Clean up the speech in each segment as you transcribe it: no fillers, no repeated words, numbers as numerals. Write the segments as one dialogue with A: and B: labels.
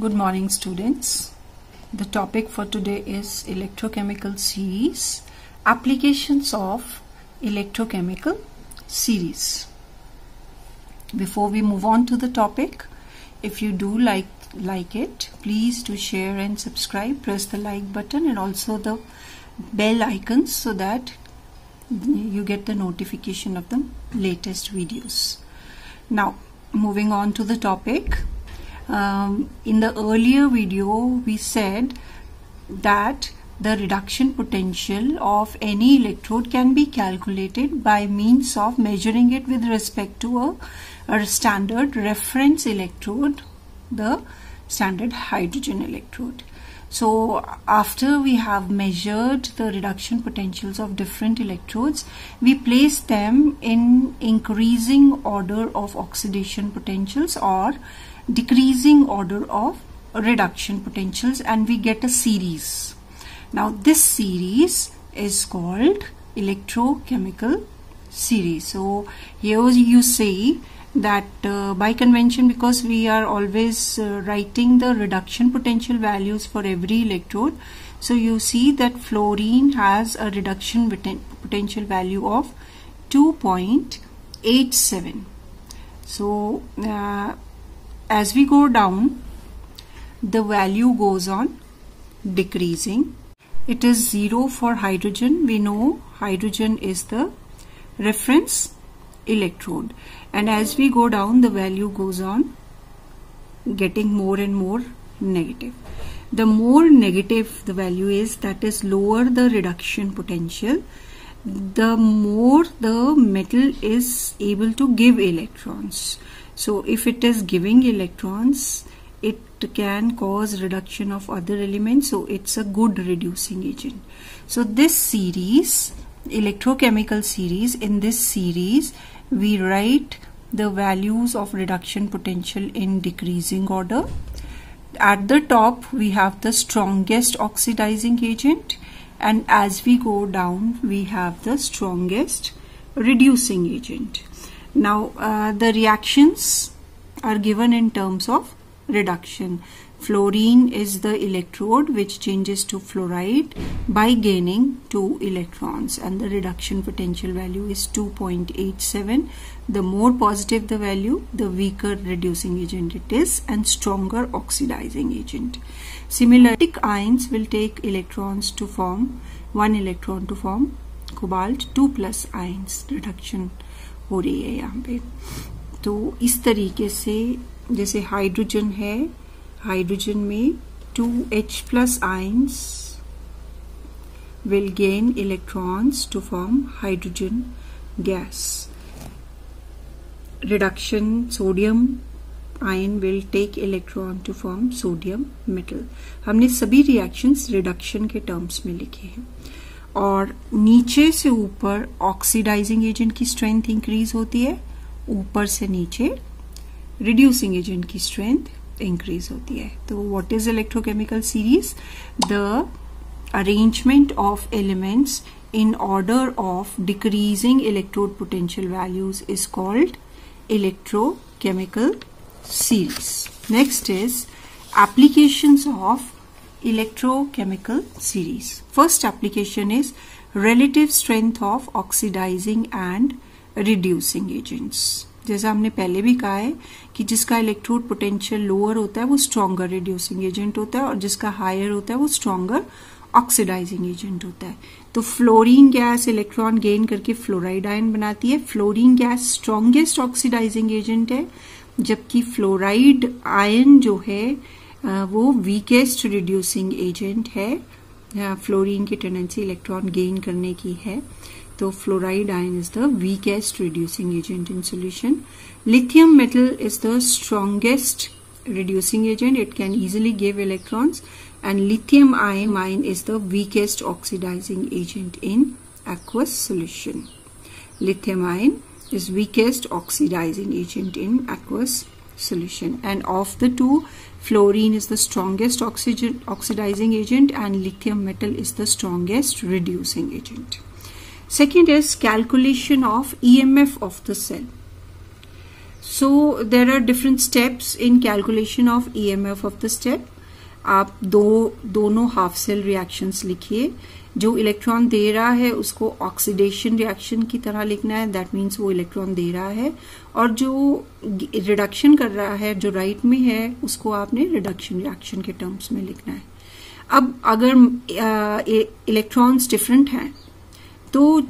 A: Good morning, students. The topic for today is electrochemical series, applications of electrochemical series. Before we move on to the topic, if you do like it, please do share and subscribe, press the like button and also the bell icons so that you get the notification of the latest videos. Now, moving on to the topic. In the earlier video we said that the reduction potential of any electrode can be calculated by means of measuring it with respect to a standard reference electrode, the standard hydrogen electrode. So after we have measured the reduction potentials of different electrodes, we place them in increasing order of oxidation potentials or decreasing order of reduction potentials, and we get a series. Now this series is called electrochemical series. So here you say that by convention, because we are always writing the reduction potential values for every electrode, so you see that fluorine has a reduction potential value of 2.87. So as we go down, the value goes on decreasing. It is 0 for hydrogen. We know hydrogen is the reference electrode, and as we go down, the value goes on getting more and more negative. The more negative the value is, that is lower the reduction potential, the more the metal is able to give electrons. So if it is giving electrons, it can cause reduction of other elements, so it's a good reducing agent. So this series, electrochemical series, in this series we write the values of reduction potential in decreasing order. At the top we have the strongest oxidizing agent, and as we go down we have the strongest reducing agent. Now the reactions are given in terms of reduction. Fluorine is the electrode which changes to fluoride by gaining 2 electrons, and the reduction potential value is 2.87. The more positive the value, the weaker reducing agent it is and stronger oxidizing agent. Similarly, ions will take electrons to form 1 electron to form cobalt 2+ ions. Reduction हो रही है यहाँ पे. तो इस तरीके से जैसे हाइड्रोजन है, हाइड्रोजन में 2H+ ions will gain electrons to form hydrogen gas. Reduction, sodium ion will take electron to form sodium metal. हमने सभी reactions reduction के terms में लिखे हैं. और नीचे से ऊपर ऑक्सीडाइजिंग एजेंट की स्ट्रेंथ इंक्रीज होती है, ऊपर से नीचे रिड्यूसिंग एजेंट की स्ट्रेंथ इंक्रीज होती है. तो what is electrochemical series? The arrangement of elements in order of decreasing electrode potential values is called electrochemical series. Next is applications of electrochemical series. First application is relative strength of oxidizing and reducing agents. जैसा हमने पहले भी कहा है कि जिसका electrode potential lower होता है वो स्ट्रॉन्गर रिड्यूसिंग एजेंट होता है, और जिसका हायर होता है वो स्ट्रॉन्गर ऑक्सीडाइजिंग एजेंट होता है. तो फ्लोरीन गैस इलेक्ट्रॉन गेन करके फ्लोराइड आयन बनाती है. Fluorine gas strongest oxidizing agent है, जबकि फ्लोराइड आयन जो है वो वीकेस्ट रिड्यूसिंग एजेंट है. फ्लोरीन की टेंडेंसी इलेक्ट्रॉन गेन करने की है, तो fluoride ion is the weakest reducing agent in solution. Lithium metal is the strongest reducing agent. It can easily give electrons, and lithium ion is the weakest oxidizing agent in aqueous solution. Lithium ion is weakest oxidizing agent in aqueous solution, and of the two, fluorine is the strongest oxidizing agent and lithium metal is the strongest reducing agent. Second is calculation of EMF of the cell. So there are different steps in calculation of EMF of the step. आप दोनों half cell reactions लिखिए. जो electron दे रहा है उसको oxidation reaction की तरह लिखना है, दैट मीन्स वो इलेक्ट्रॉन दे रहा है. और जो रिडक्शन कर रहा है, जो राइट में है, उसको आपने रिडक्शन रिएक्शन के टर्म्स में लिखना है. अब अगर इलेक्ट्रॉन्स डिफरेंट हैं तो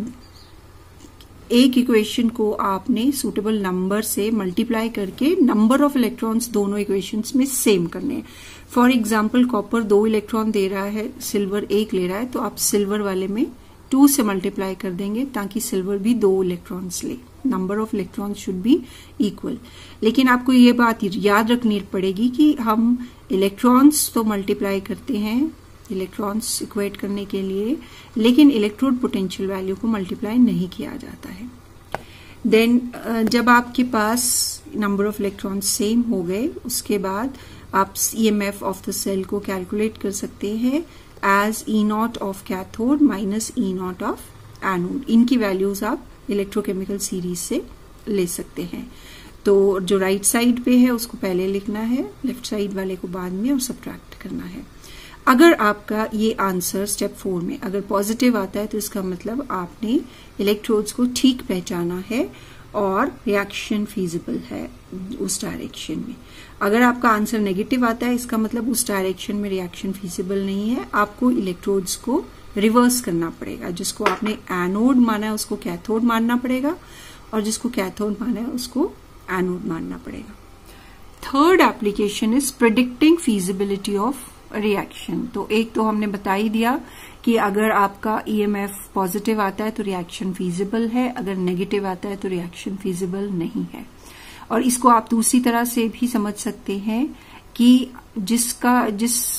A: एक इक्वेशन को आपने सुटेबल नंबर से मल्टीप्लाई करके नंबर ऑफ इलेक्ट्रॉन्स दोनों इक्वेशंस में सेम करने हैं. फॉर एग्जाम्पल कॉपर 2 इलेक्ट्रॉन दे रहा है, सिल्वर 1 ले रहा है, तो आप सिल्वर वाले में 2 से मल्टीप्लाई कर देंगे ताकि सिल्वर भी 2 इलेक्ट्रॉन्स ले. Number of electrons should be equal. लेकिन आपको ये बात याद रखनी पड़ेगी कि हम इलेक्ट्रॉन्स तो मल्टीप्लाई करते हैं इलेक्ट्रॉन्स इक्वेट करने के लिए, लेकिन इलेक्ट्रोड पोटेंशियल वैल्यू को मल्टीप्लाई नहीं किया जाता है. देन जब आपके पास नंबर ऑफ इलेक्ट्रॉन्स सेम हो गए, उसके बाद आप EMF ऑफ द सेल को कैलकुलेट कर सकते हैं as E0 of cathode minus E0 of anode. इनकी वैल्यूज आप इलेक्ट्रोकेमिकल सीरीज से ले सकते हैं. तो जो राइट साइड पे है उसको पहले लिखना है, लेफ्ट साइड वाले को बाद में, और सब्ट्रैक्ट करना है. अगर आपका ये आंसर स्टेप 4 में अगर पॉजिटिव आता है तो इसका मतलब आपने इलेक्ट्रोड्स को ठीक पहचाना है और रिएक्शन फीजिबल है उस डायरेक्शन में. अगर आपका आंसर नेगेटिव आता है इसका मतलब उस डायरेक्शन में रिएक्शन फीजिबल नहीं है. आपको इलेक्ट्रोड्स को रिवर्स करना पड़ेगा. जिसको आपने एनोड माना है उसको कैथोड मानना पड़ेगा, और जिसको कैथोड माना है उसको एनोड मानना पड़ेगा. Third application is predicting feasibility of reaction. तो एक तो हमने बता ही दिया कि अगर आपका EMF पॉजिटिव आता है तो रिएक्शन फीजिबल है, अगर नेगेटिव आता है तो रिएक्शन फीजिबल नहीं है. और इसको आप दूसरी तरह से भी समझ सकते हैं कि जिस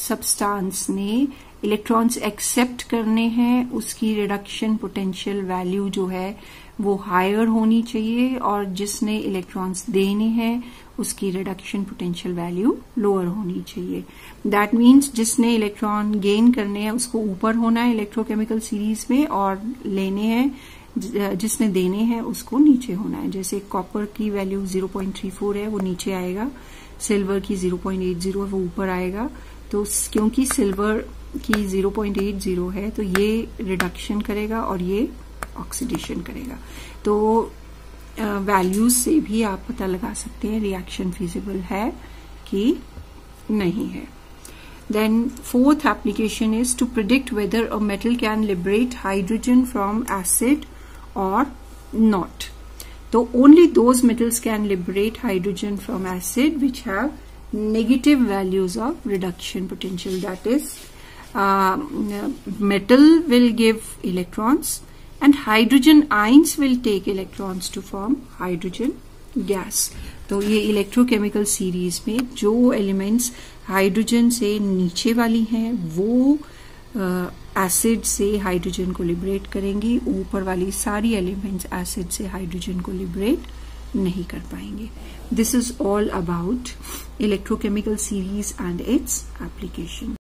A: सब्सटेंस ने इलेक्ट्रॉन्स एक्सेप्ट करने हैं उसकी रिडक्शन पोटेंशियल वैल्यू जो है वो हायर होनी चाहिए, और जिसने इलेक्ट्रॉन्स देने हैं उसकी रिडक्शन पोटेंशियल वैल्यू लोअर होनी चाहिए. दैट मीन्स जिसने इलेक्ट्रॉन गेन करने हैं उसको ऊपर होना है इलेक्ट्रोकेमिकल सीरीज में, और लेने हैं जिसने देने हैं उसको नीचे होना है. जैसे कॉपर की वैल्यू 0.34 है वो नीचे आएगा, सिल्वर की 0.80 है वो ऊपर आएगा. तो क्योंकि सिल्वर की 0.80 है तो ये रिडक्शन करेगा और ये ऑक्सीडेशन करेगा. तो वैल्यूज से भी आप पता लगा सकते हैं रिएक्शन फीजिबल है कि नहीं है. Then fourth application is to predict whether a metal can liberate hydrogen from acid or not. So only those metals can liberate hydrogen from acid which have negative values of reduction potential. That is, metal will give electrons and hydrogen ions will take electrons to form hydrogen gas. तो ये electrochemical series में जो elements hydrogen से नीचे वाली हैं वो acid से हाइड्रोजन को लिबरेट करेंगी, ऊपर वाली सारी एलिमेंट्स एसिड से हाइड्रोजन को लिबरेट नहीं कर पाएंगे. This is all about electrochemical series and its application.